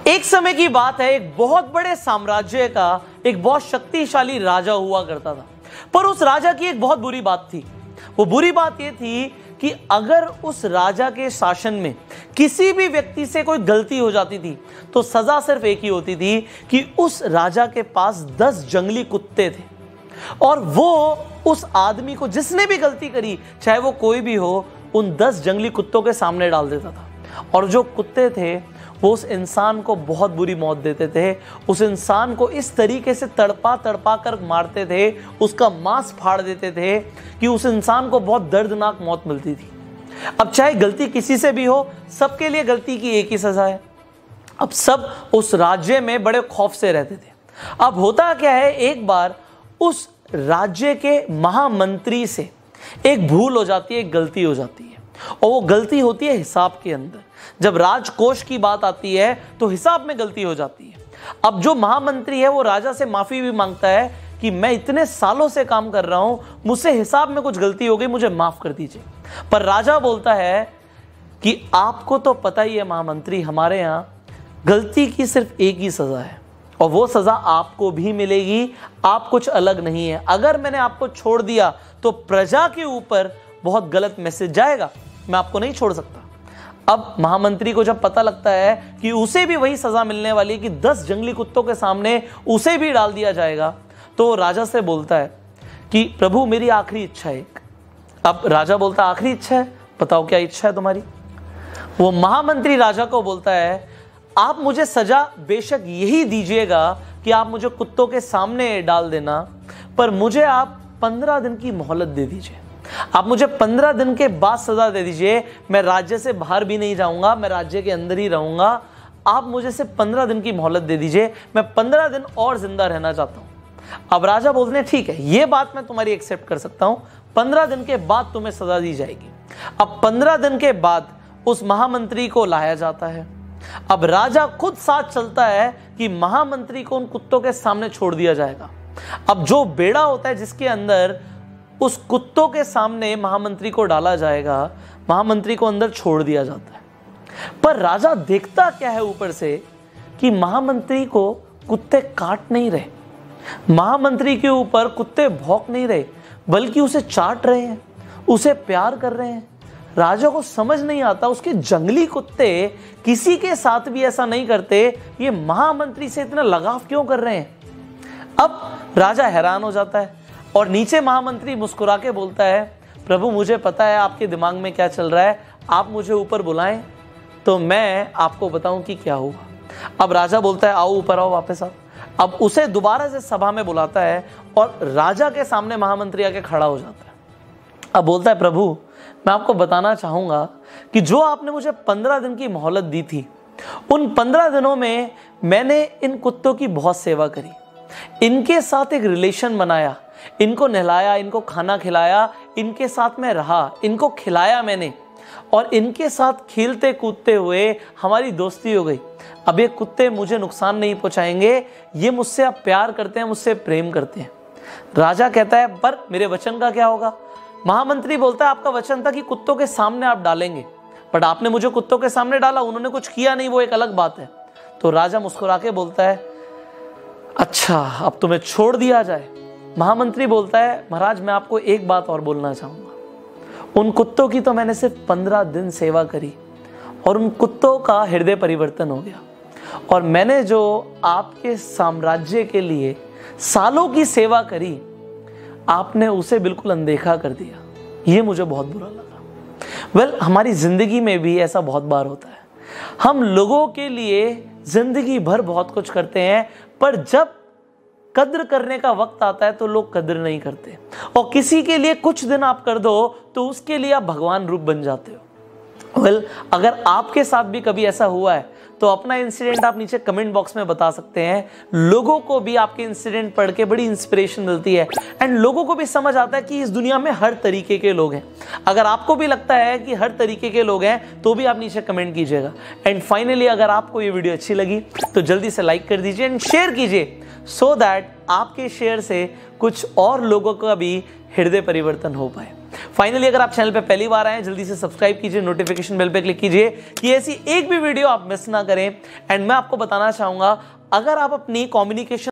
एक समय की बात है, एक बहुत बड़े साम्राज्य का एक बहुत शक्तिशाली राजा हुआ करता था। पर उस राजा की एक बहुत बुरी बात थी। वो बुरी बात ये थी कि अगर उस राजा के शासन में किसी भी व्यक्ति से कोई गलती हो जाती थी तो सजा सिर्फ एक ही होती थी कि उस राजा के पास 10 जंगली कुत्ते थे और वो उस आदमी को जिसने भी गलती करी, चाहे वो कोई भी हो, उन 10 जंगली कुत्तों के सामने डाल देता था। और जो कुत्ते थे वो उस इंसान को बहुत बुरी मौत देते थे। उस इंसान को इस तरीके से तड़पा तड़पा कर मारते थे, उसका मांस फाड़ देते थे कि उस इंसान को बहुत दर्दनाक मौत मिलती थी। अब चाहे गलती किसी से भी हो, सबके लिए गलती की एक ही सजा है। अब सब उस राज्य में बड़े खौफ से रहते थे। अब होता क्या है, एक बार उस राज्य के महामंत्री से एक भूल हो जाती है, एक गलती हो जाती है, और वो गलती होती है हिसाब के अंदर। जब राजकोष की बात आती है तो हिसाब में गलती हो जाती है। अब जो महामंत्री है वो राजा से माफी भी मांगता है कि मैं इतने सालों से काम कर रहा हूं, मुझसे हिसाब में कुछ गलती हो गई, मुझे माफ कर दीजिए। पर राजा बोलता है कि आपको तो पता ही है महामंत्री, हमारे यहां गलती की सिर्फ एक ही सजा है और वो सजा आपको भी मिलेगी, आप कुछ अलग नहीं है। अगर मैंने आपको छोड़ दिया तो प्रजा के ऊपर बहुत गलत मैसेज जाएगा, मैं आपको नहीं छोड़ सकता। अब महामंत्री को जब पता लगता है कि उसे भी वही सजा मिलने वाली है कि 10 जंगली कुत्तों के सामने उसे भी डाल दिया जाएगा, तो राजा से बोलता है कि प्रभु मेरी आखिरी इच्छा है एक। अब राजा बोलता है आखिरी इच्छा है, बताओ क्या इच्छा है तुम्हारी। वो महामंत्री राजा को बोलता है आप मुझे सजा बेशक यही दीजिएगा कि आप मुझे कुत्तों के सामने डाल देना, पर मुझे आप 15 दिन की मोहलत दे दीजिए। आप मुझे 15 दिन के बाद सजा दे दीजिए। मैं राज्य से बाहर भी नहीं जाऊंगा, मैं राज्य के अंदर ही रहूंगा। आप मुझे सिर्फ 15 दिन की मोहलत दे दीजिए, मैं 15 दिन और जिंदा रहना चाहता हूं। अब राजा बोलते हैं ठीक है, ये बात मैं तुम्हारी एक्सेप्ट कर सकता हूं, 15 दिन के बाद तुम्हें सजा दी जाएगी। अब 15 दिन के बाद उस महामंत्री को लाया जाता है। अब राजा खुद साथ चलता है कि महामंत्री को उन कुत्तों के सामने छोड़ दिया जाएगा। अब जो बेड़ा होता है जिसके अंदर उस कुत्तों के सामने महामंत्री को डाला जाएगा, महामंत्री को अंदर छोड़ दिया जाता है। पर राजा देखता क्या है ऊपर से कि महामंत्री को कुत्ते काट नहीं रहे, महामंत्री के ऊपर कुत्ते भौंक नहीं रहे, बल्कि उसे चाट रहे हैं, उसे प्यार कर रहे हैं। राजा को समझ नहीं आता उसके जंगली कुत्ते किसी के साथ भी ऐसा नहीं करते, ये महामंत्री से इतना लगाव क्यों कर रहे हैं। अब राजा हैरान हो जाता है और नीचे महामंत्री मुस्कुरा के बोलता है प्रभु मुझे पता है आपके दिमाग में क्या चल रहा है, आप मुझे ऊपर बुलाएं तो मैं आपको बताऊं कि क्या हुआ। अब राजा बोलता है आओ ऊपर आओ, वापस आओ। अब उसे दोबारा से सभा में बुलाता है और राजा के सामने महामंत्री आके खड़ा हो जाता है। अब बोलता है प्रभु मैं आपको बताना चाहूंगा कि जो आपने मुझे 15 दिन की मोहलत दी थी, उन 15 दिनों में मैंने इन कुत्तों की बहुत सेवा करी, इनके साथ एक रिलेशन बनाया, इनको नहलाया, इनको खाना खिलाया, इनके साथ में रहा, इनको खिलाया मैंने और इनके साथ खेलते कूदते हुए हमारी दोस्ती हो गई। अब ये कुत्ते मुझे नुकसान नहीं पहुंचाएंगे, ये मुझसे अब प्यार करते हैं, मुझसे प्रेम करते हैं। राजा कहता है पर मेरे वचन का क्या होगा। महामंत्री बोलता है आपका वचन था कि कुत्तों के सामने आप डालेंगे, बट आपने मुझे कुत्तों के सामने डाला, उन्होंने कुछ किया नहीं, वो एक अलग बात है। तो राजा मुस्कुरा के बोलता है अच्छा अब तुम्हें छोड़ दिया जाए। महामंत्री बोलता है महाराज मैं आपको एक बात और बोलना चाहूंगा, उन कुत्तों की तो मैंने सिर्फ 15 दिन सेवा करी और उन कुत्तों का हृदय परिवर्तन हो गया, और मैंने जो आपके साम्राज्य के लिए सालों की सेवा करी आपने उसे बिल्कुल अनदेखा कर दिया, ये मुझे बहुत बुरा लगा। हमारी जिंदगी में भी ऐसा बहुत बार होता है, हम लोगों के लिए जिंदगी भर बहुत कुछ करते हैं, पर जब कद्र करने का वक्त आता है तो लोग कद्र नहीं करते, और किसी के लिए कुछ दिन आप कर दो तो उसके लिए आप भगवान रूप बन जाते हो। अगर आपके साथ भी कभी ऐसा हुआ है तो अपना इंसिडेंट आप नीचे कमेंट बॉक्स में बता सकते हैं। लोगों को भी आपके इंसिडेंट पढ़ के बड़ी इंस्पिरेशन मिलती है एंड लोगों को भी समझ आता है कि इस दुनिया में हर तरीके के लोग हैं। अगर आपको भी लगता है कि हर तरीके के लोग हैं तो भी आप नीचे कमेंट कीजिएगा। एंड फाइनली अगर आपको ये वीडियो अच्छी लगी तो जल्दी से लाइक कर दीजिए एंड शेयर कीजिए, सो दैट आपके शेयर से कुछ और लोगों का भी हृदय परिवर्तन हो पाए। फाइनली अगर आप चैनल पे पहली बार आए हैं, जल्दी से सब्सक्राइब कीजिए, नोटिफिकेशन बेल पे क्लिक कीजिए कि ऐसी एक भी वीडियो आप मिस ना करें। एंड मैं आपको बताना चाहूंगा, अगर आप अपनी कम्युनिकेशन